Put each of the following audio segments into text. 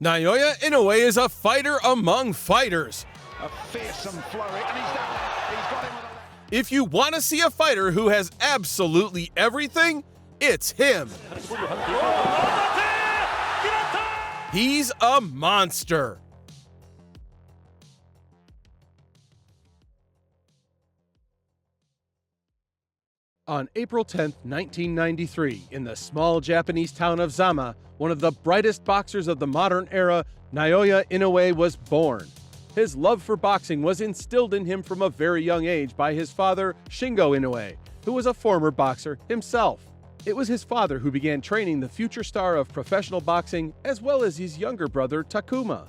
Naoya Inoue is a fighter among fighters. A fearsome flurry, and he's done it. He's got him with a... If you want to see a fighter who has absolutely everything, it's him. He's a monster. On April 10, 1993, in the small Japanese town of Zama, one of the brightest boxers of the modern era, Naoya Inoue was born. His love for boxing was instilled in him from a very young age by his father, Shingo Inoue, who was a former boxer himself. It was his father who began training the future star of professional boxing, as well as his younger brother, Takuma.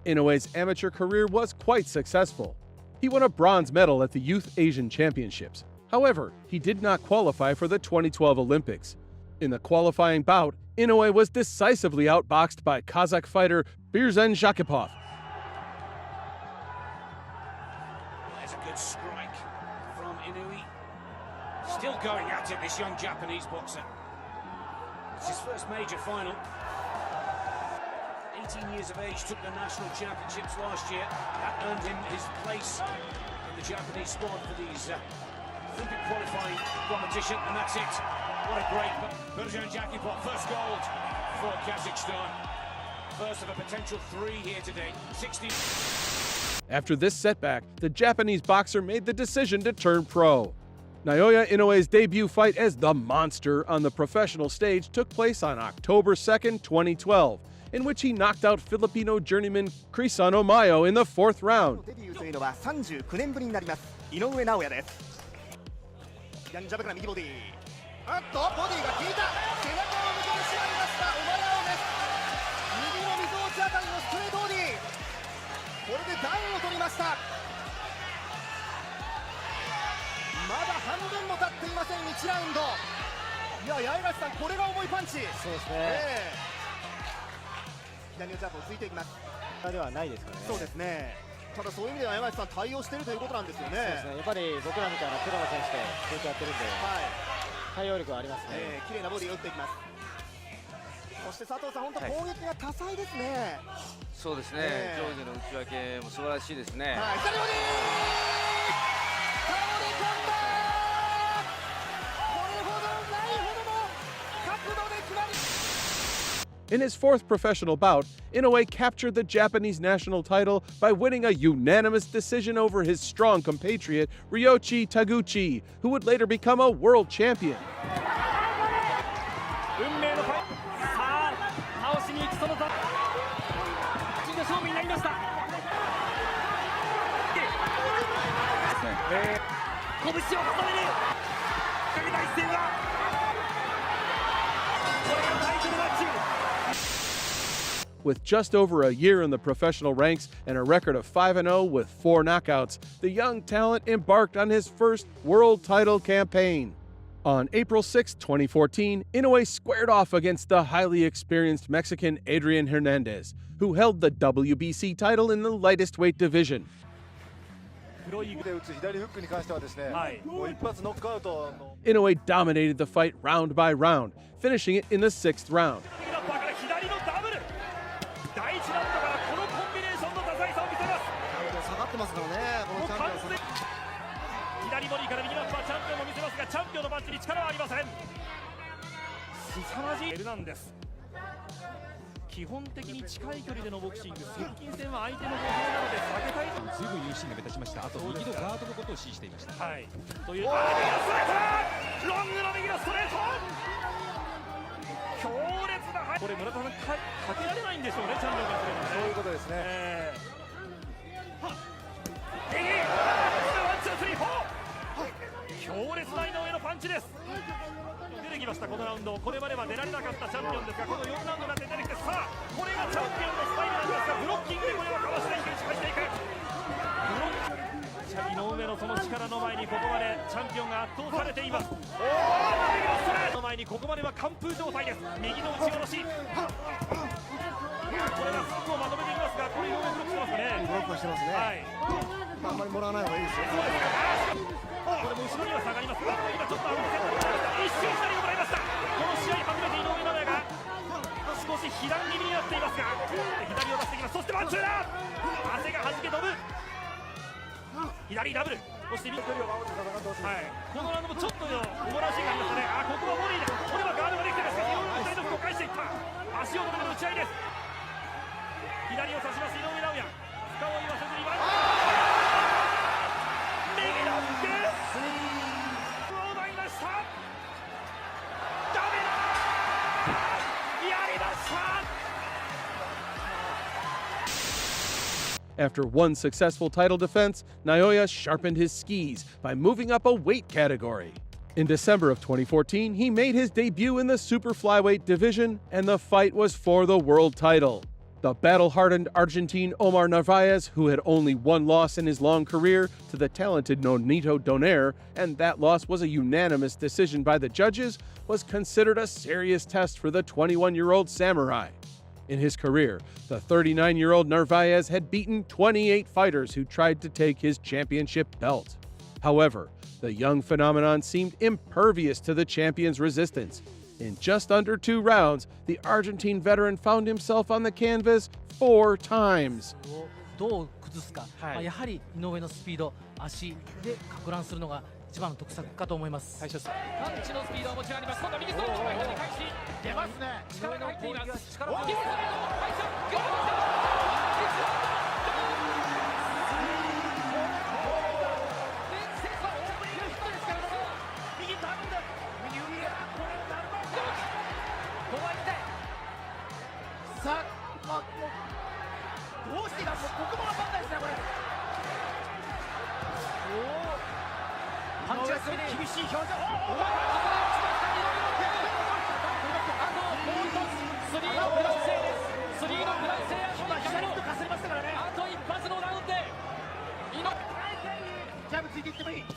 Inoue's amateur career was quite successful. He won a bronze medal at the Youth Asian Championships. However, he did not qualify for the 2012 Olympics. In the qualifying bout, Inoue was decisively outboxed by Kazakh fighter Birzhan Zakipov. There's a good strike from Inoue. Still going at it, this young Japanese boxer. It's his first major final. 18 years of age, took the national championships last year. That earned him his place in the Japanese squad for these Olympic qualifying competition, and that's it. What a great Birzhan Zakipov, first gold for Kazakhstan. First of a potential 3 here today. 60. After this setback, the Japanese boxer made the decision to turn pro. Naoya Inoue's debut fight as the Monster on the professional stage took place on October 2, 2012, in which he knocked out Filipino journeyman Crisano Mayo in the 4th round. 左ジャブから右ボディあっとボディが効いた背中を向けてしまいましたオマヤオです右の溝落ちあたりのストレートボディこれでダウンを取りましたまだ半分も経っていません1ラウンドいや八重樫さんこれが重いパンチそうですね、左のジャブをついていきますではないですからねそうですねただそういう意味では山内さん対応しているということなんですよね。そうですね。やっぱり僕らみたいなプロの選手とずっとやってるんで、対応力はありますね。綺麗なボディを打っていきます。そして佐藤さん、本当攻撃が多彩ですね。そうですね。上下の内訳も素晴らしいですね。左ボディ倒れ込んだ。これほどないほどの角度で決まり。In his 4th professional bout, Inoue captured the Japanese national title by winning a unanimous decision over his strong compatriot Ryoichi Taguchi, who would later become a world champion. With just over a year in the professional ranks and a record of 5-0 with 4 knockouts, the young talent embarked on his first world title campaign. On April 6, 2014, Inoue squared off against the highly experienced Mexican Adrian Hernandez, who held the WBC title in the lightest weight division. Inoue dominated the fight round by round, finishing it in the 6th round. 左ダブル、そして右距離を守って戦ってほしい。はい、このラウンドもちょっとおもらしいがありましたね。あ、ここはボディで、これはガードができてますが、4体の服を返していった。足を止める打ち合いです。左を差します井上尚弥。深追いはせずにワン。右のフック。を奪いました。ダメだ。やりました。After one successful title defense, Naoya sharpened his skis by moving up a weight category. In December of 2014, he made his debut in the super flyweight division, and the fight was for the world title. The battle-hardened Argentine Omar Narvaez, who had only one loss in his long career to the talented Nonito Donaire, and that loss was a unanimous decision by the judges, was considered a serious test for the 21-year-old samurai. In his career, the 39-year-old Narvaez had beaten 28 fighters who tried to take his championship belt. However, the young phenomenon seemed impervious to the champion's resistance. In just under 2 rounds, the Argentine veteran found himself on the canvas 4 times. どう崩すか、やはり井上のスピード、足でかく乱するのが一番の得策かと思います。パンチのスピードはもちろんあります。今度は右ストレートを返し出ますね。力が入っています。力が右ストレート返したグーさあ、どうしていいか、僕も分かんないですね、これ。パンチがすごい厳しい表情。スリーのフランセです。スリーのフランセ左とかすりましたからね。あと一発のラウンドでジャブついていってもいい。ナイス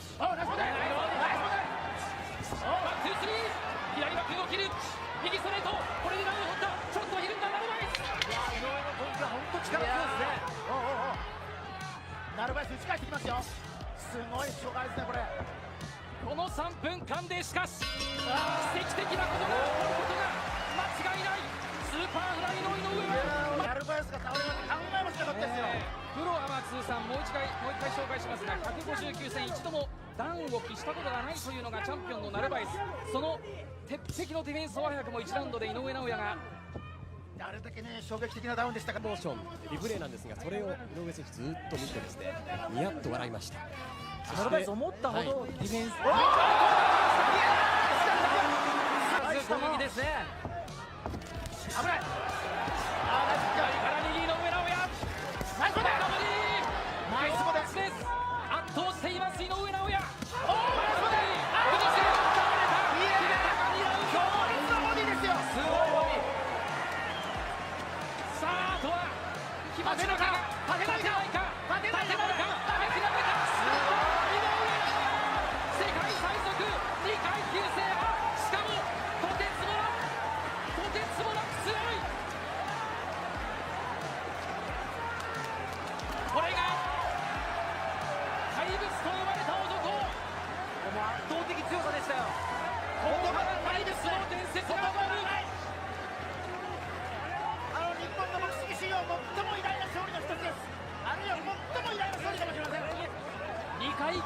ボディ。ワン、ツー、スリー。左バックを切る。右ストレート。これでラウンドを取った。ちょっとひるんだナルバイス。井上の攻撃は本当力強いですね。ナルバイス打ち返してきますよ。すごい障害ですね、これ。この3分間でしかし奇跡的なことが起こることが間違いない。スーパーフライの井上はナルバイスが倒れるなんて考えもしなかったですよ。プロアマ通算もう一回紹介しますが、159戦一度もダウンを喫したことがないというのがチャンピオンのナルバイス。その鉄壁のディフェンスを早くも1ラウンドで井上尚弥があれだけね衝撃的なダウンでしたが、モーションリプレイなんですが、それを井上選手ずっと見てですね、ニヤッと笑いました。ナルバイス思ったほどディフェンス攻撃ですね。危ない。から右井上尚弥ナイスボディ。ナイスボディ。圧倒しています井上尚弥。ナイスボディ。ボディですよ。すごいボディ。さあ、あとは気持ちのか勝てないか勝てないか。すごい井上尚弥、世界最速2階級制覇。しかもとてつもなく強い。これが怪物と呼ばれた男。圧倒的強さでしたよ。ここから怪物の伝説が生まれる。日本のボクシング史上最も偉大な勝利の一つです。あるいは最も偉大な勝利かもしれません。2階級。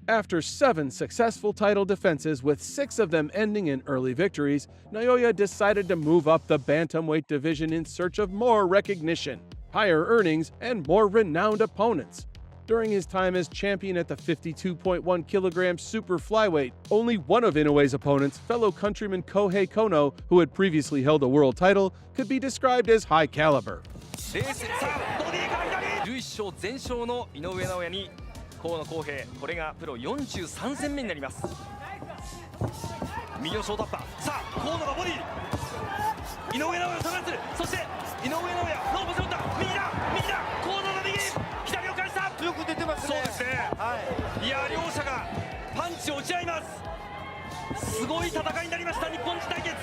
After 7 successful title defenses, with 6 of them ending in early victories, Naoya decided to move up the bantamweight division in search of more recognition, higher earnings, and more renowned opponents. During his time as champion at the 52.1 kilogram super flyweight, only one of Inoue's opponents, fellow countryman Kohei Kono, who had previously held a world title, could be described as high caliber. 11勝全勝の井上尚弥に河野康平、これがプロ43戦目になります。右のショートアッパー、さあ河野がボディ、井上尚弥を下がらせる。そして井上尚弥ロープを背負った。右だ河野の右、左を返した。よく出てますね。そうですね、いや両者がパンチを打ち合います。すごい戦いになりました、日本人対決。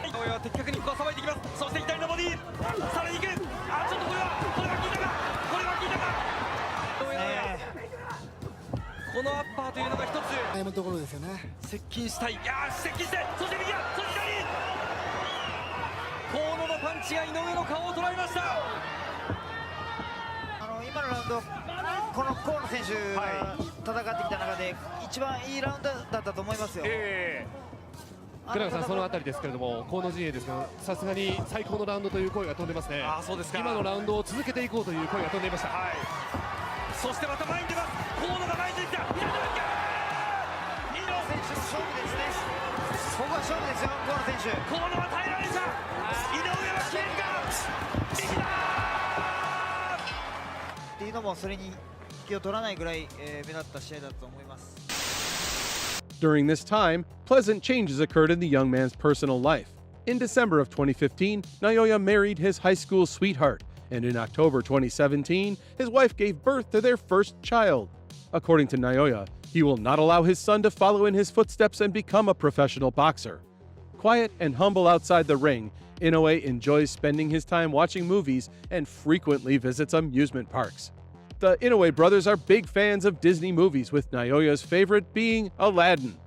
井上は的確にここはさばいていきます。そして左のボディ、さらにいく。あ、ちょっとこれは効いたか。このアッパーというのが一つ悩むところですよね。接近したい。いや接近して、そして右だ、そして左。河野のパンチが井上の顔を捉えました。今今のラウンド、この河野選手が戦ってきた中で一番いいラウンドだったと思いますよ。倉永さん、そのあたりですけれども、河野陣営ですが、さすがに最高のラウンドという声が飛んでますね。そうですか。今のラウンドを続けていこうという声が飛んでいました。そしてまた前に出ます。河野が前に出てきた。左の井上選手の勝負ですね。ここは勝負ですよ、河野選手。河野は耐えられた。井上は消えるか。右だっていうのもそれに引きを取らないぐらい目立った試合だと思います。During this time, pleasant changes occurred in the young man's personal life. In December of 2015, Naoya married his high school sweetheart, and in October 2017, his wife gave birth to their first child. According to Naoya, he will not allow his son to follow in his footsteps and become a professional boxer. Quiet and humble outside the ring, Inoue enjoys spending his time watching movies and frequently visits amusement parks. The Inoue brothers are big fans of Disney movies, with Naoya's favorite being Aladdin.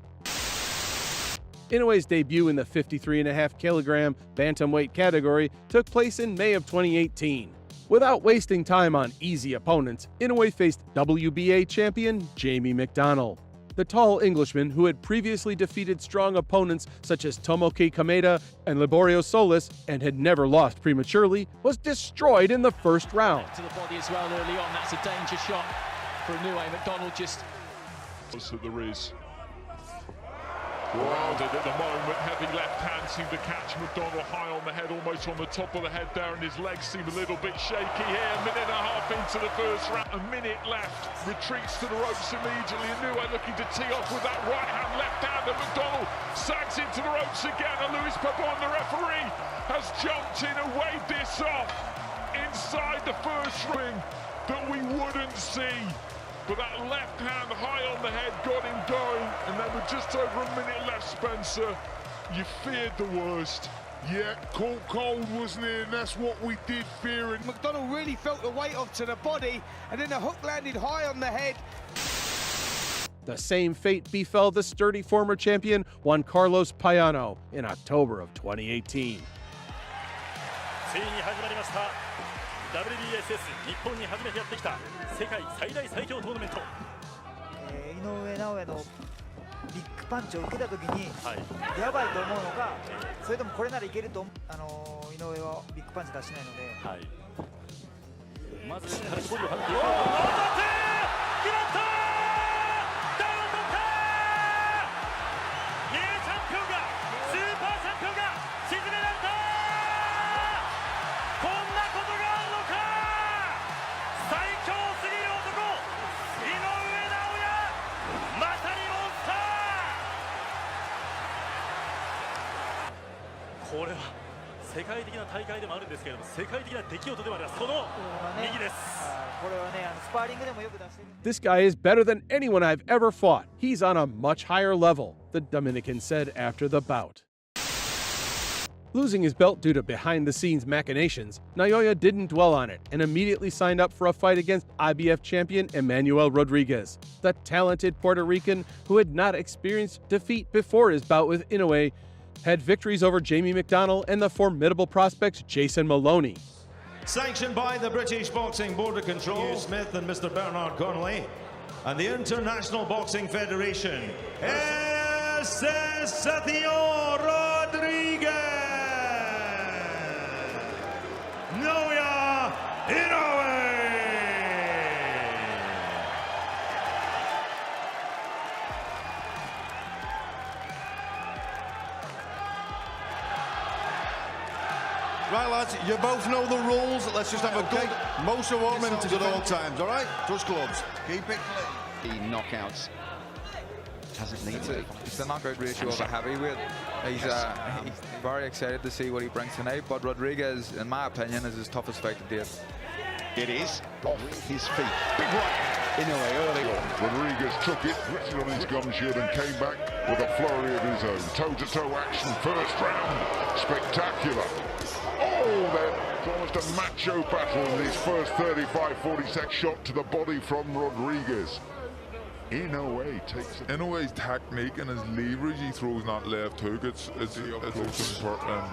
Inoue's debut in the 53.5 kilogram Bantamweight category took place in May of 2018. Without wasting time on easy opponents, Inoue faced WBA champion Jamie McDonnell. The tall Englishman, who had previously defeated strong opponents such as Tomoki Kameda and Liborio Solis and had never lost prematurely, was destroyed in the first round. To the body as well early on. That's a danger shot for Inoue. McDonnell just. So there is. Wilded at the moment, heavy left hand seemed to catch McDonnell high on the head, almost on the top of the head there, and his legs seem a little bit shaky here. A minute and a half into the first round, a minute left, retreats to the ropes immediately. Inoue looking to tee off with that right hand, left hand, and McDonnell sags into the ropes again, and Luis Pabon, the referee, has jumped in and waved this off inside the first ring that we wouldn't see. But that left hand high on the head got him going, and then with just over a minute left, Spencer, you feared the worst. Yeah, caught cold, wasn't it? And that's what we did fear. And McDonnell really felt the weight off to the body, and then the hook landed high on the head. The same fate befell the sturdy former champion Juan Carlos Payano in October of 2018. WBSS 日本に初めてやってきた世界最大最強トーナメント。井上尚弥のビッグパンチを受けたときに、やばいと思うのか、それともこれならいけると井上はビッグパンチ出しないので、まず軽くボディを張っていく。決まった！ダウン取った！ニューチャンピオンがスーパーチャンピオンが沈められた！こんなことがあるのか！最強すぎる男井上尚弥、まさにモンスター。これは世界的な大会でもあるんですけれども、世界的な出来事でもあります。この右です。これはね、スパーリングでもよく出してる。This guy is better than anyone I've ever fought. He's on a much higher level, the Dominican said after the bout. Losing his belt due to behind-the-scenes machinations, Naoya didn't dwell on it and immediately signed up for a fight against IBF champion Emmanuel Rodriguez. The talented Puerto Rican, who had not experienced defeat before his bout with Inoue, had victories over Jamie McDonnell and the formidable prospect Jason Maloney. Sanctioned by the British Boxing Board of Control, Smith and Mr. Bernard Connolly, and the International Boxing Federation. Ese Sergio Rodriguez! Naoya Inoue! Right, lads, you both know the rules. Let's just have a good motor warm-up at all times, all right? Touch gloves. Keep it clean. The knockouts hasn't needed it. It's the knockout ratio of a heavyweight. He's very excited to see what he brings tonight, but Rodriguez, in my opinion, is his toughest fight to date. It is off his feet. Big right. Inoue early. Rodriguez took it, rested on his gum shield and came back with a flurry of his own. Toe-to-toe action, first round. Spectacular. Oh, it's almost a macho battle in these first 35-40 shot to the body from Rodriguez. Inoue takes it. Inoue's technique and his leverage, he throws that left hook. It's important.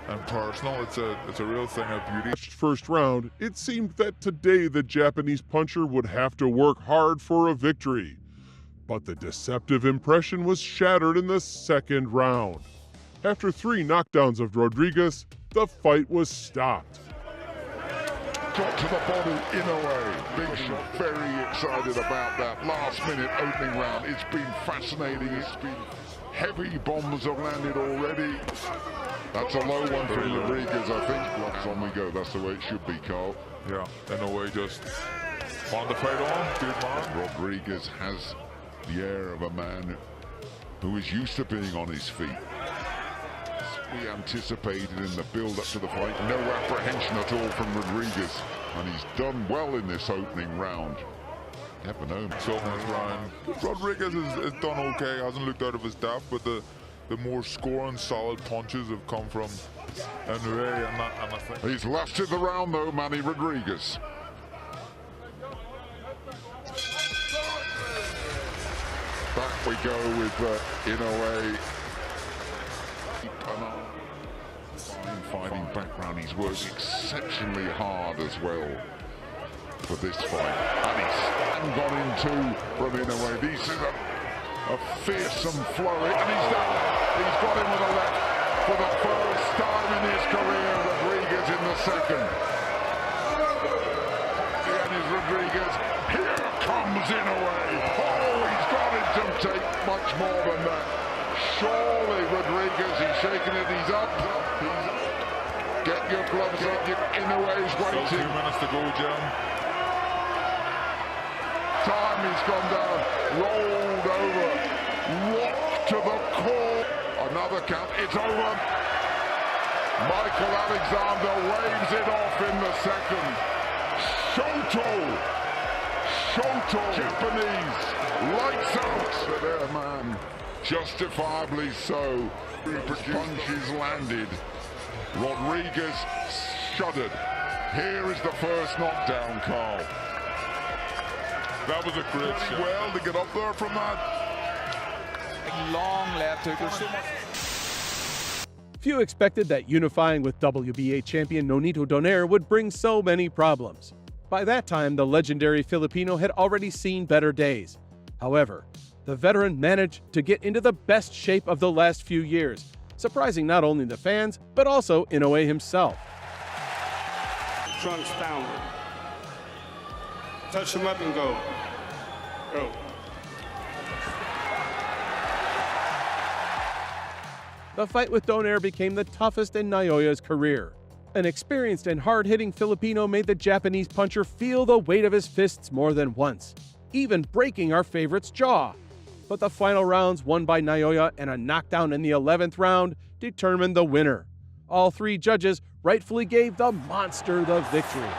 and personal. It's a real thing of beauty. First round, it seemed that today the Japanese puncher would have to work hard for a victory. But the deceptive impression was shattered in the second round. After 3 knockdowns of Rodriguez, the fight was stopped. Got to the bottle Inoue. Big shot. Very excited about that last minute opening round. It's been fascinating. It's been heavy bombs have landed already. That's a low one from Rodriguez, I think. Blocks on we go. That's the way it should be, Carl. Yeah, Inoue just on the fight on. Good man. Rodriguez has the air of a man who is used to being on his feet. We anticipated in the build-up to the fight, no apprehension at all from Rodriguez, and he's done well in this opening round. Never know. So much, Ryan. Rodriguez has done okay, hasn't looked out of his depth, but the more scoring, solid punches have come from Inoue, and I think he's lasted the round though, Manny Rodriguez. Back we go with Inoue. Fine fighting background. He's worked exceptionally hard as well for this fight. And he's gone into from Inoue. This is a fearsome flurry, and he's done. He's got him with a left for the first time in his career. Rodriguez in the second. And is Rodriguez. Here comes Inoue. Oh, he's got it to take much more than that. Surely Rodriguez, he's shaking it, he's up. Get your gloves up, Inoue's waiting. Still 2 minutes to go, John. Time he's gone down, rolled over, rocked to the core. Another count, it's over. Michael Alexander waves it off in the second. Shoto, Japanese, lights out. There, man. Justifiably so. Punches landed. Rodriguez shuddered. Here is the first knockdown, Carl. That was a great shot. Well to get up there from that. Long left hook. There's so much. Few expected that unifying with WBA champion Nonito Donaire would bring so many problems. By that time, the legendary Filipino had already seen better days. However, the veteran managed to get into the best shape of the last few years, surprising not only the fans, but also Inoue himself. Trunks down. Touch him up and go. Go. The fight with Donaire became the toughest in Naoya's career. An experienced and hard-hitting Filipino made the Japanese puncher feel the weight of his fists more than once, even breaking our favorite's jaw. But the final rounds won by Naoya and a knockdown in the 11th round determined the winner. All 3 judges rightfully gave the monster the victory.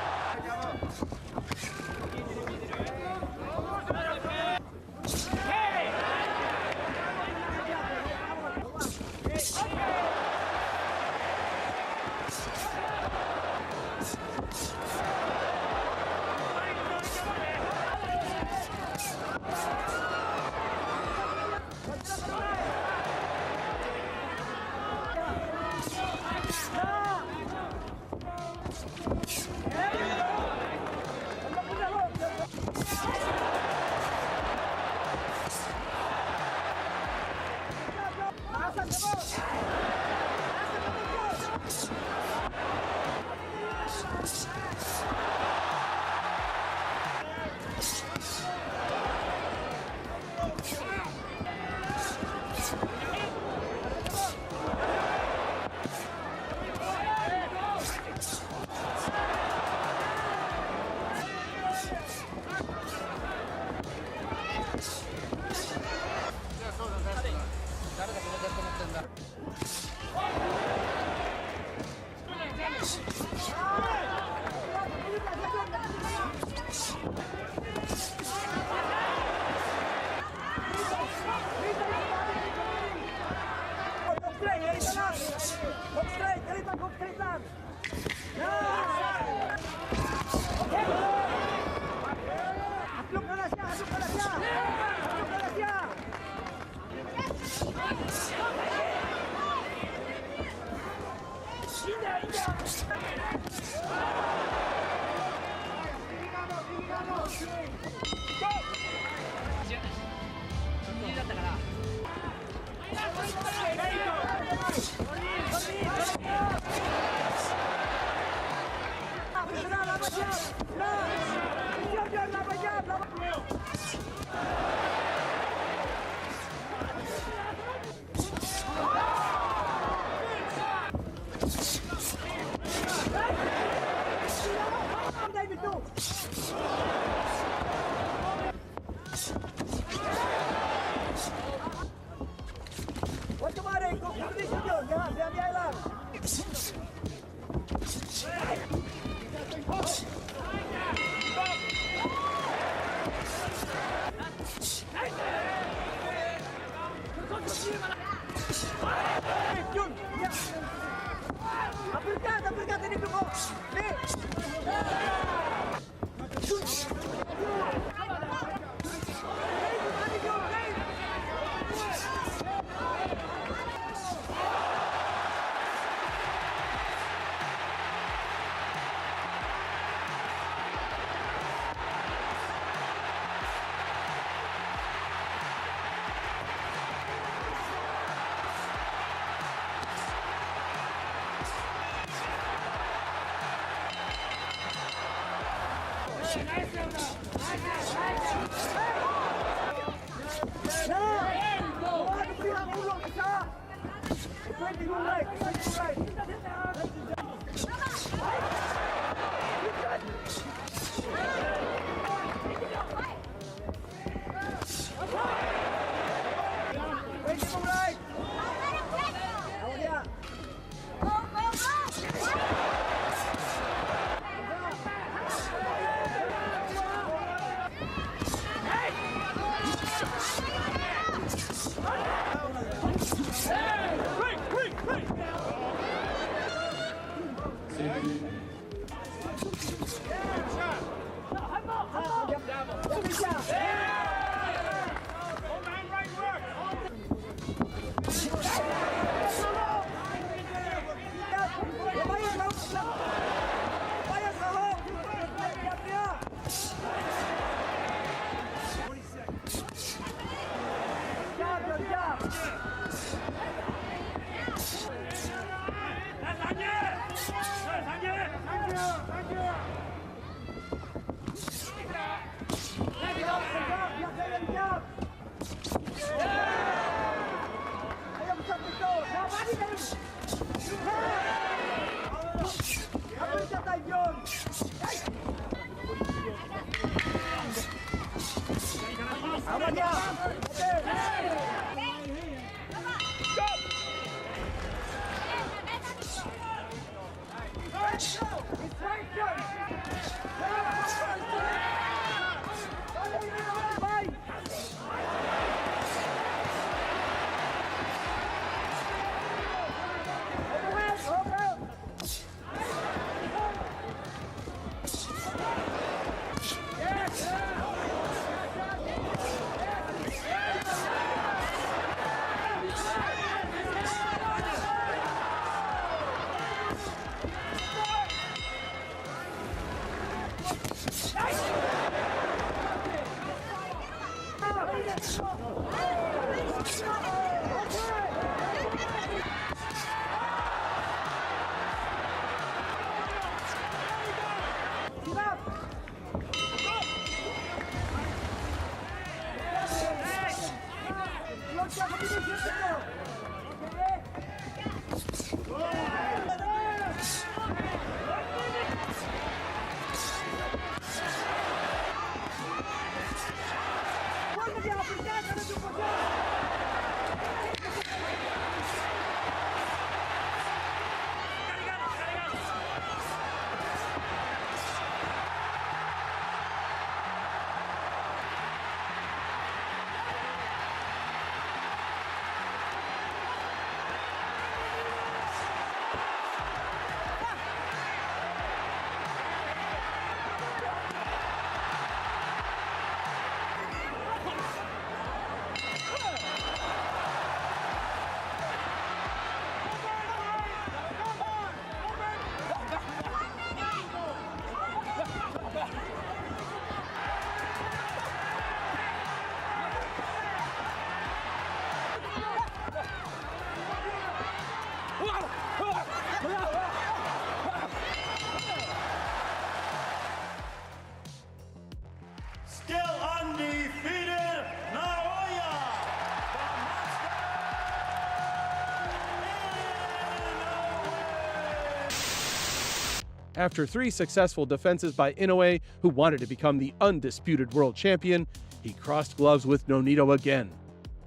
After 3 successful defenses by Inoue, who wanted to become the undisputed world champion, he crossed gloves with Nonito again.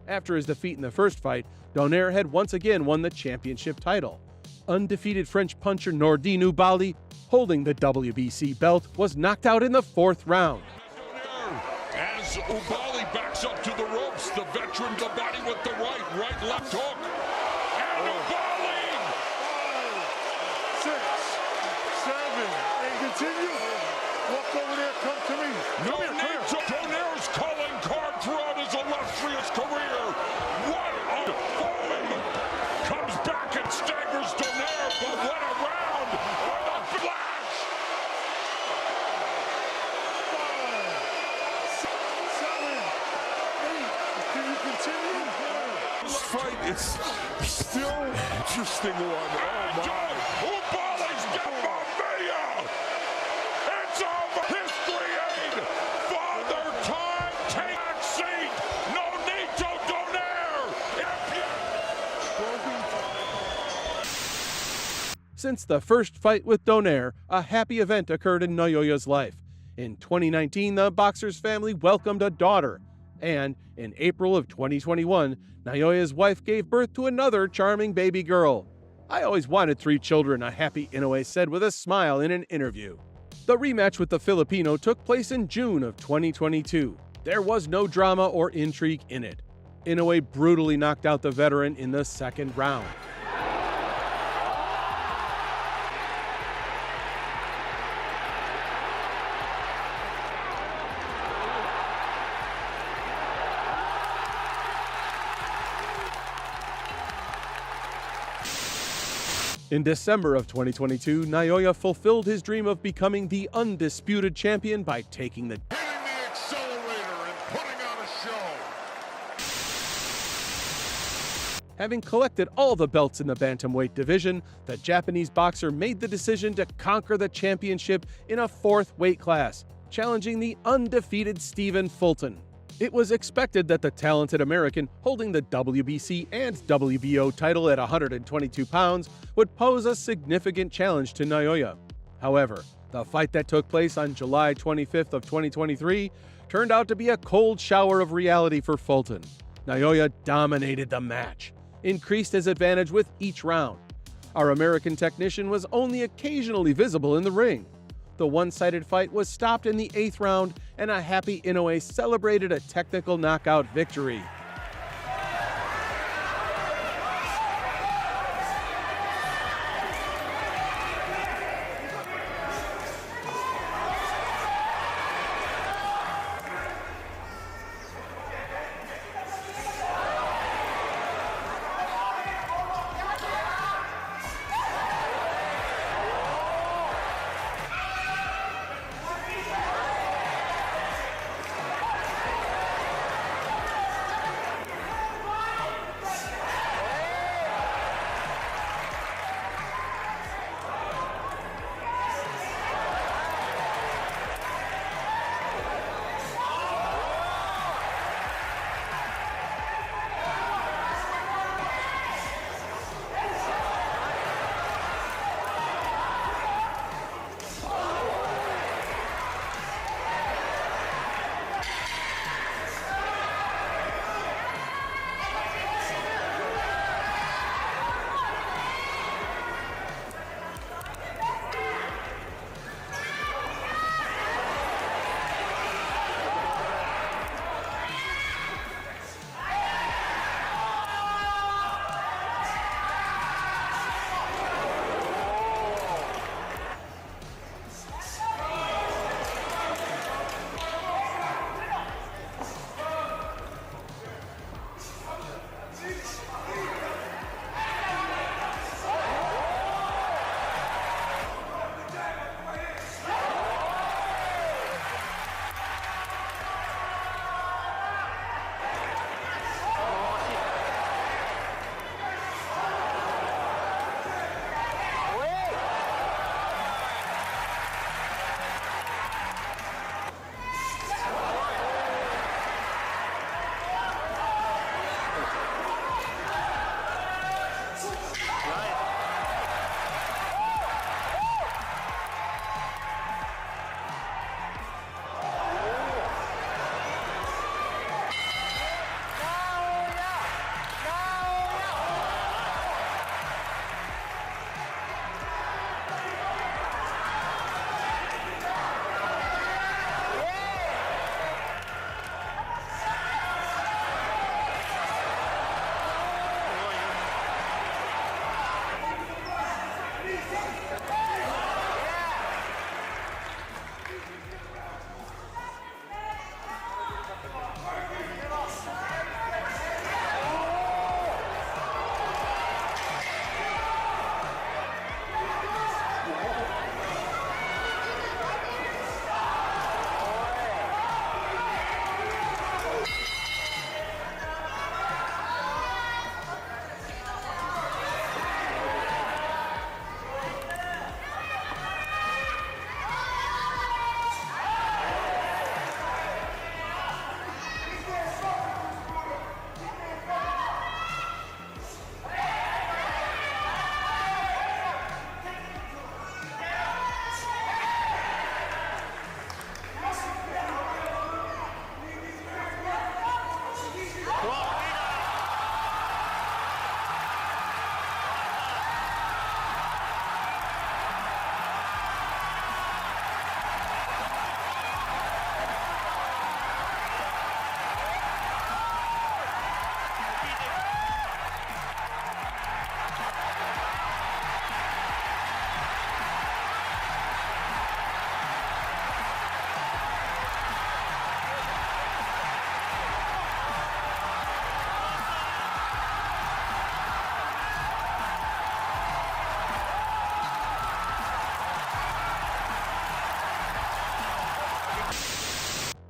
After his defeat in the first fight, Donaire had once again won the championship title. Undefeated French puncher Nourdine Oubaali, holding the WBC belt, was knocked out in the 4th round. As Oubaali backs up to the ropes, the veteran, the body with the right, left hook. And Oubaali! 5, 6, 7, and continue. Walk over there, come to me. No need to. Donaire's calling card throughout his illustrious career. What a fight! Comes back and staggers Donaire, but what a round! What a flash! 5, 6, 7, 8. Can you continue? This fight is still an interesting one. Oh my! Oubaali's got Mafia! It's over! History aid! Father time! Take back seat! Nonito Donaire! Since the first fight with Donaire, a happy event occurred in Naoya's life. In 2019, the boxer's family welcomed a daughter. And in April of 2021, Naoya's wife gave birth to another charming baby girl. "I always wanted 3 children," a happy Inoue said with a smile in an interview. The rematch with the Filipino took place in June of 2022. There was no drama or intrigue in it. Inoue brutally knocked out the veteran in the 2nd round. In December of 2022, Naoya fulfilled his dream of becoming the undisputed champion by taking the accelerator and putting on a show. Having collected all the belts in the Bantamweight division, the Japanese boxer made the decision to conquer the championship in a 4th weight class, challenging the undefeated Stephen Fulton. It was expected that the talented American holding the WBC and WBO title at 122 pounds would pose a significant challenge to Naoya. However, the fight that took place on July 25th of 2023 turned out to be a cold shower of reality for Fulton. Naoya dominated the match, increased his advantage with each round. Our American technician was only occasionally visible in the ring. The one-sided fight was stopped in the 8th round, and a happy Inoue celebrated a technical knockout victory.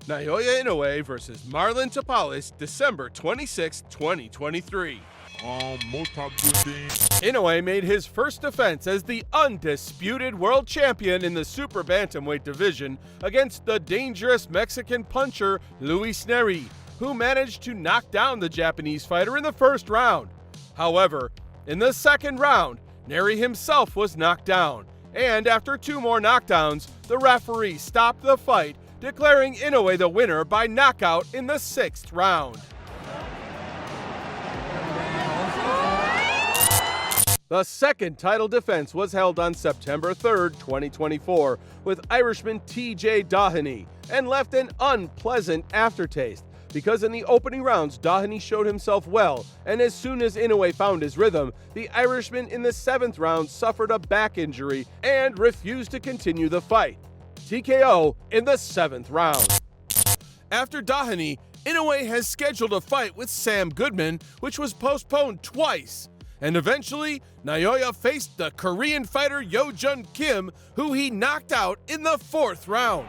Naoya Inoue versus Marlon Tapales, December 26, 2023. Inoue made his first defense as the undisputed world champion in the super bantamweight division against the dangerous Mexican puncher Luis Neri, who managed to knock down the Japanese fighter in the first round. However, in the second round, Neri himself was knocked down, and after 2 more knockdowns, the referee stopped the fight, declaring Inoue the winner by knockout in the 6th round. The second title defense was held on September 3rd, 2024, with Irishman TJ Doheny, and left an unpleasant aftertaste, because in the opening rounds, Doheny showed himself well, and as soon as Inoue found his rhythm, the Irishman in the 7th round suffered a back injury and refused to continue the fight. TKO in the 7th round. After Doheny, Inoue has scheduled a fight with Sam Goodman, which was postponed twice. And eventually, Naoya faced the Korean fighter Yo-Jun Kim, who he knocked out in the 4th round.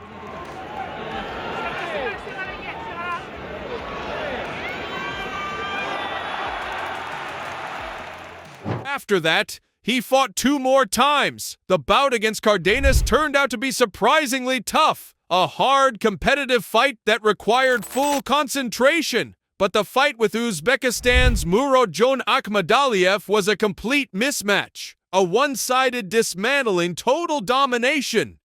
After that, he fought 2 more times. The bout against Cardenas turned out to be surprisingly tough. A hard, competitive fight that required full concentration. But the fight with Uzbekistan's Murodjon Akhmadaliev was a complete mismatch. A one-sided dismantling, total domination.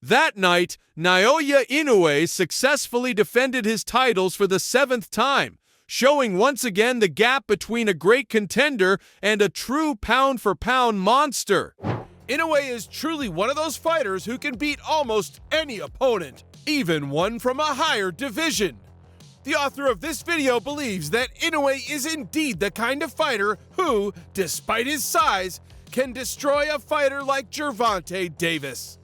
That night, Naoya Inoue successfully defended his titles for the 7th time, showing once again the gap between a great contender and a true pound-for-pound monster. Inoue is truly one of those fighters who can beat almost any opponent, even one from a higher division. The author of this video believes that Inoue is indeed the kind of fighter who, despite his size, can destroy a fighter like Gervonta Davis.